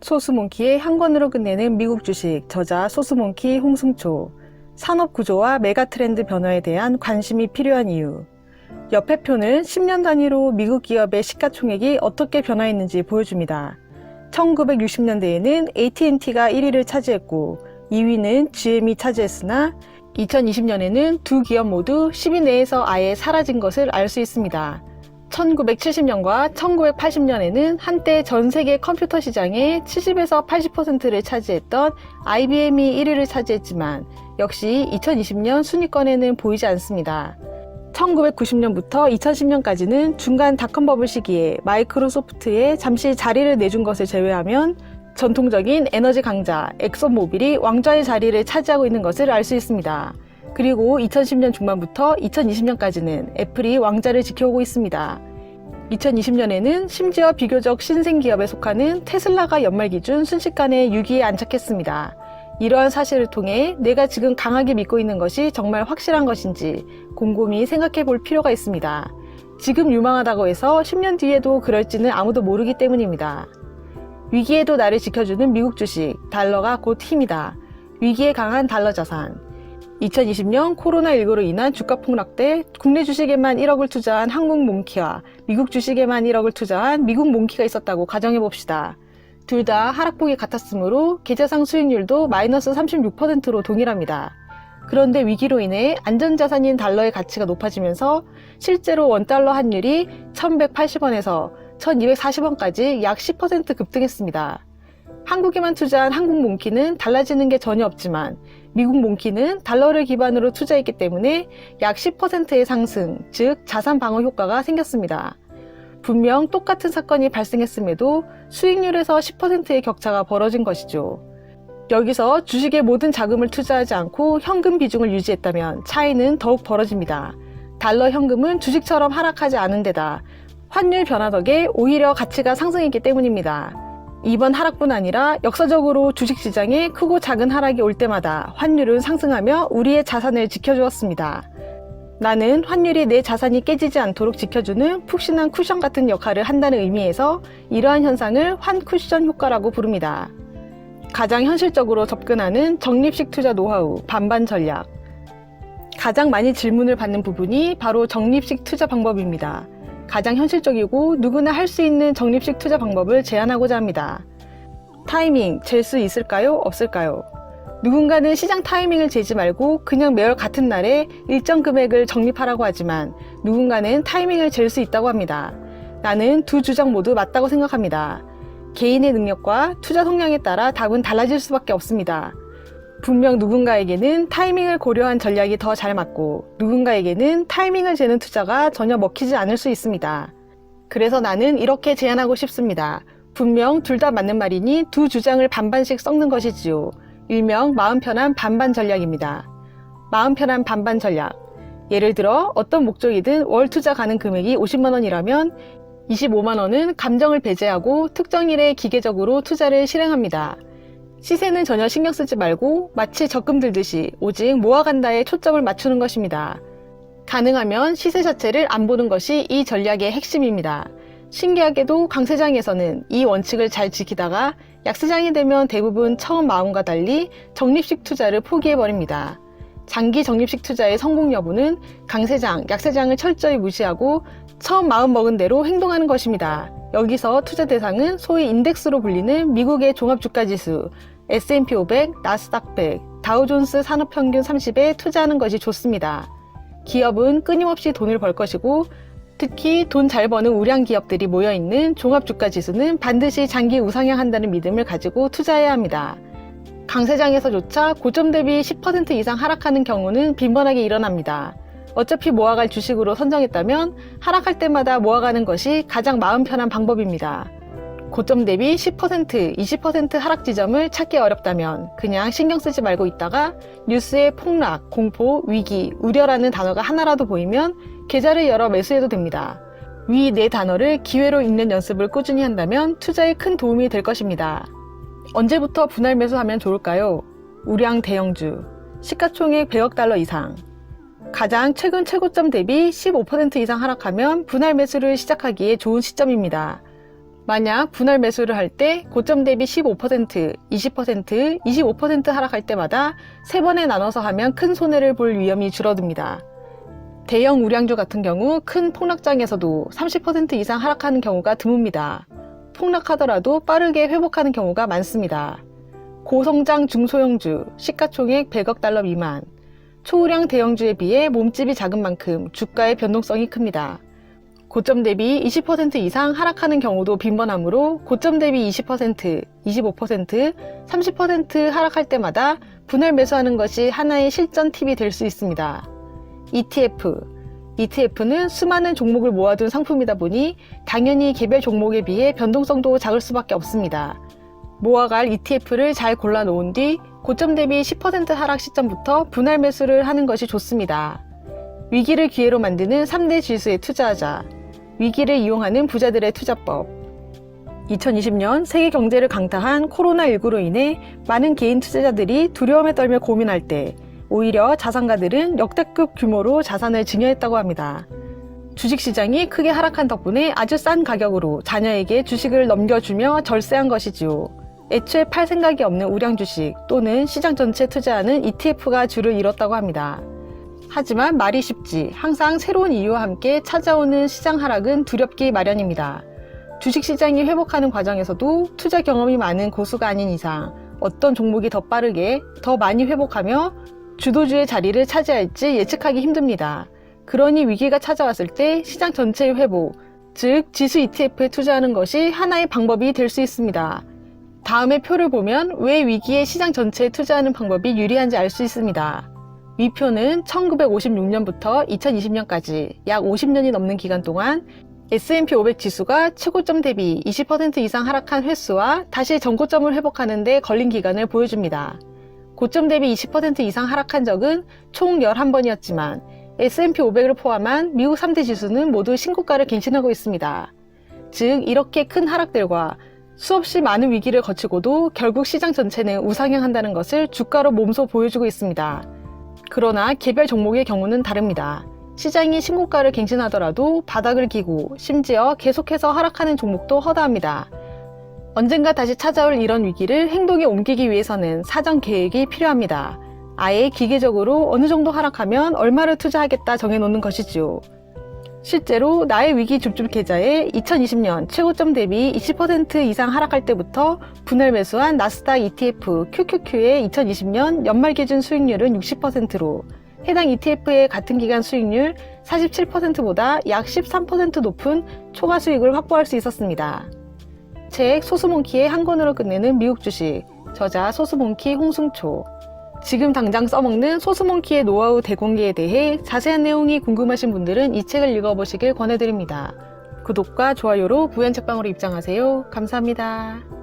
소스몬키의 한 권으로 끝내는 미국 주식, 저자 소스몬키 홍승초. 산업 구조와 메가 트렌드 변화에 대한 관심이 필요한 이유. 옆에 표는 10년 단위로 미국 기업의 시가총액이 어떻게 변화했는지 보여줍니다. 1960년대에는 AT&T가 1위를 차지했고 2위는 GM이 차지했으나 2020년에는 두 기업 모두 10위 내에서 아예 사라진 것을 알 수 있습니다. 1970년과 1980년에는 한때 전 세계 컴퓨터 시장의 70에서 80%를 차지했던 IBM이 1위를 차지했지만 역시 2020년 순위권에는 보이지 않습니다. 1990년부터 2010년까지는 중간 닷컴 버블 시기에 마이크로소프트에 잠시 자리를 내준 것을 제외하면 전통적인 에너지 강자 엑소모빌이 왕좌의 자리를 차지하고 있는 것을 알 수 있습니다. 그리고 2010년 중반부터 2020년까지는 애플이 왕자를 지켜오고 있습니다. 2020년에는 심지어 비교적 신생기업에 속하는 테슬라가 연말 기준 순식간에 6위에 안착했습니다. 이러한 사실을 통해 내가 지금 강하게 믿고 있는 것이 정말 확실한 것인지 곰곰이 생각해 볼 필요가 있습니다. 지금 유망하다고 해서 10년 뒤에도 그럴지는 아무도 모르기 때문입니다. 위기에도 나를 지켜주는 미국 주식, 달러가 곧 힘이다. 위기에 강한 달러 자산. 2020년 코로나19로 인한 주가 폭락 때 국내 주식에만 1억을 투자한 한국 몽키와 미국 주식에만 1억을 투자한 미국 몽키가 있었다고 가정해 봅시다. 둘 다 하락폭이 같았으므로 계좌상 수익률도 마이너스 36%로 동일합니다. 그런데 위기로 인해 안전자산인 달러의 가치가 높아지면서 실제로 원달러 환율이 1180원에서 1240원까지 약 10% 급등했습니다. 한국에만 투자한 한국 몽키는 달라지는 게 전혀 없지만 미국 몽키는 달러를 기반으로 투자했기 때문에 약 10%의 상승, 즉 자산 방어 효과가 생겼습니다. 분명 똑같은 사건이 발생했음에도 수익률에서 10%의 격차가 벌어진 것이죠. 여기서 주식에 모든 자금을 투자하지 않고 현금 비중을 유지했다면 차이는 더욱 벌어집니다. 달러 현금은 주식처럼 하락하지 않은 데다 환율 변화 덕에 오히려 가치가 상승했기 때문입니다. 이번 하락뿐 아니라 역사적으로 주식시장에 크고 작은 하락이 올 때마다 환율은 상승하며 우리의 자산을 지켜주었습니다. 나는 환율이 내 자산이 깨지지 않도록 지켜주는 푹신한 쿠션 같은 역할을 한다는 의미에서 이러한 현상을 환쿠션 효과라고 부릅니다. 가장 현실적으로 접근하는 적립식 투자 노하우, 반반 전략. 가장 많이 질문을 받는 부분이 바로 적립식 투자 방법입니다. 가장 현실적이고 누구나 할 수 있는 적립식 투자 방법을 제안하고자 합니다. 타이밍, 잴 수 있을까요? 없을까요? 누군가는 시장 타이밍을 재지 말고 그냥 매월 같은 날에 일정 금액을 적립하라고 하지만 누군가는 타이밍을 잴 수 있다고 합니다. 나는 두 주장 모두 맞다고 생각합니다. 개인의 능력과 투자 성향에 따라 답은 달라질 수밖에 없습니다. 분명 누군가에게는 타이밍을 고려한 전략이 더 잘 맞고 누군가에게는 타이밍을 재는 투자가 전혀 먹히지 않을 수 있습니다. 그래서 나는 이렇게 제안하고 싶습니다. 분명 둘 다 맞는 말이니 두 주장을 반반씩 섞는 것이지요. 일명 마음 편한 반반 전략입니다. 마음 편한 반반 전략. 예를 들어 어떤 목적이든 월 투자 가능 금액이 50만 원이라면 25만 원은 감정을 배제하고 특정일에 기계적으로 투자를 실행합니다. 시세는 전혀 신경 쓰지 말고 마치 적금 들듯이 오직 모아간다에 초점을 맞추는 것입니다. 가능하면 시세 자체를 안 보는 것이 이 전략의 핵심입니다. 신기하게도 강세장에서는 이 원칙을 잘 지키다가 약세장이 되면 대부분 처음 마음과 달리 적립식 투자를 포기해버립니다. 장기 적립식 투자의 성공 여부는 강세장, 약세장을 철저히 무시하고 처음 마음 먹은 대로 행동하는 것입니다. 여기서 투자 대상은 소위 인덱스로 불리는 미국의 종합주가지수, S&P 500, 나스닥 100, 다우존스 산업평균 30에 투자하는 것이 좋습니다. 기업은 끊임없이 돈을 벌 것이고 특히 돈 잘 버는 우량 기업들이 모여있는 종합주가지수는 반드시 장기 우상향한다는 믿음을 가지고 투자해야 합니다. 강세장에서조차 고점 대비 10% 이상 하락하는 경우는 빈번하게 일어납니다. 어차피 모아갈 주식으로 선정했다면 하락할 때마다 모아가는 것이 가장 마음 편한 방법입니다. 고점 대비 10%, 20% 하락 지점을 찾기 어렵다면 그냥 신경 쓰지 말고 있다가 뉴스에 폭락, 공포, 위기, 우려라는 단어가 하나라도 보이면 계좌를 열어 매수해도 됩니다. 위 네 단어를 기회로 읽는 연습을 꾸준히 한다면 투자에 큰 도움이 될 것입니다. 언제부터 분할 매수하면 좋을까요? 우량 대형주, 시가총액 100억 달러 이상. 가장 최근 최고점 대비 15% 이상 하락하면 분할 매수를 시작하기에 좋은 시점입니다. 만약 분할 매수를 할 때 고점 대비 15%, 20%, 25% 하락할 때마다 3번에 나눠서 하면 큰 손해를 볼 위험이 줄어듭니다. 대형 우량주 같은 경우 큰 폭락장에서도 30% 이상 하락하는 경우가 드뭅니다. 폭락하더라도 빠르게 회복하는 경우가 많습니다. 고성장 중소형주, 시가총액 100억 달러 미만, 초우량 대형주에 비해 몸집이 작은 만큼 주가의 변동성이 큽니다. 고점 대비 20% 이상 하락하는 경우도 빈번하므로 고점 대비 20%, 25%, 30% 하락할 때마다 분할 매수하는 것이 하나의 실전 팁이 될 수 있습니다. ETF는 수많은 종목을 모아둔 상품이다 보니 당연히 개별 종목에 비해 변동성도 작을 수밖에 없습니다. 모아갈 ETF를 잘 골라놓은 뒤 고점 대비 10% 하락 시점부터 분할 매수를 하는 것이 좋습니다. 위기를 기회로 만드는 3대 지수에 투자하자. 위기를 이용하는 부자들의 투자법. 2020년 세계 경제를 강타한 코로나19로 인해 많은 개인 투자자들이 두려움에 떨며 고민할 때 오히려 자산가들은 역대급 규모로 자산을 증여했다고 합니다. 주식시장이 크게 하락한 덕분에 아주 싼 가격으로 자녀에게 주식을 넘겨주며 절세한 것이지요. 애초에 팔 생각이 없는 우량주식 또는 시장 전체에 투자하는 ETF가 주를 이뤘다고 합니다. 하지만 말이 쉽지 항상 새로운 이유와 함께 찾아오는 시장 하락은 두렵기 마련입니다. 주식시장이 회복하는 과정에서도 투자 경험이 많은 고수가 아닌 이상 어떤 종목이 더 빠르게 더 많이 회복하며 주도주의 자리를 차지할지 예측하기 힘듭니다. 그러니 위기가 찾아왔을 때 시장 전체의 회복, 즉 지수 ETF에 투자하는 것이 하나의 방법이 될 수 있습니다. 다음의 표를 보면 왜 위기에 시장 전체에 투자하는 방법이 유리한지 알 수 있습니다. 위표는 1956년부터 2020년까지 약 50년이 넘는 기간 동안 S&P 500 지수가 최고점 대비 20% 이상 하락한 횟수와 다시 전고점을 회복하는 데 걸린 기간을 보여줍니다. 고점 대비 20% 이상 하락한 적은 총 11번이었지만 S&P 500을 포함한 미국 3대 지수는 모두 신고가를 갱신하고 있습니다. 즉 이렇게 큰 하락들과 수없이 많은 위기를 거치고도 결국 시장 전체는 우상향한다는 것을 주가로 몸소 보여주고 있습니다. 그러나 개별 종목의 경우는 다릅니다. 시장이 신고가를 갱신하더라도 바닥을 기고 심지어 계속해서 하락하는 종목도 허다합니다. 언젠가 다시 찾아올 이런 위기를 행동에 옮기기 위해서는 사전 계획이 필요합니다. 아예 기계적으로 어느 정도 하락하면 얼마를 투자하겠다 정해놓는 것이지요. 실제로 나의 위기 줍줍 계좌에 2020년 최고점 대비 20% 이상 하락할 때부터 분할 매수한 나스닥 ETF QQQ의 2020년 연말 기준 수익률은 60%로 해당 ETF의 같은 기간 수익률 47%보다 약 13% 높은 초과 수익을 확보할 수 있었습니다. 책 소수몽키의 한 권으로 끝내는 미국 주식, 저자 소수몽키 홍승초. 지금 당장 써먹는 소수몽키의 노하우 대공개에 대해 자세한 내용이 궁금하신 분들은 이 책을 읽어보시길 권해드립니다. 구독과 좋아요로 부연책방으로 입장하세요. 감사합니다.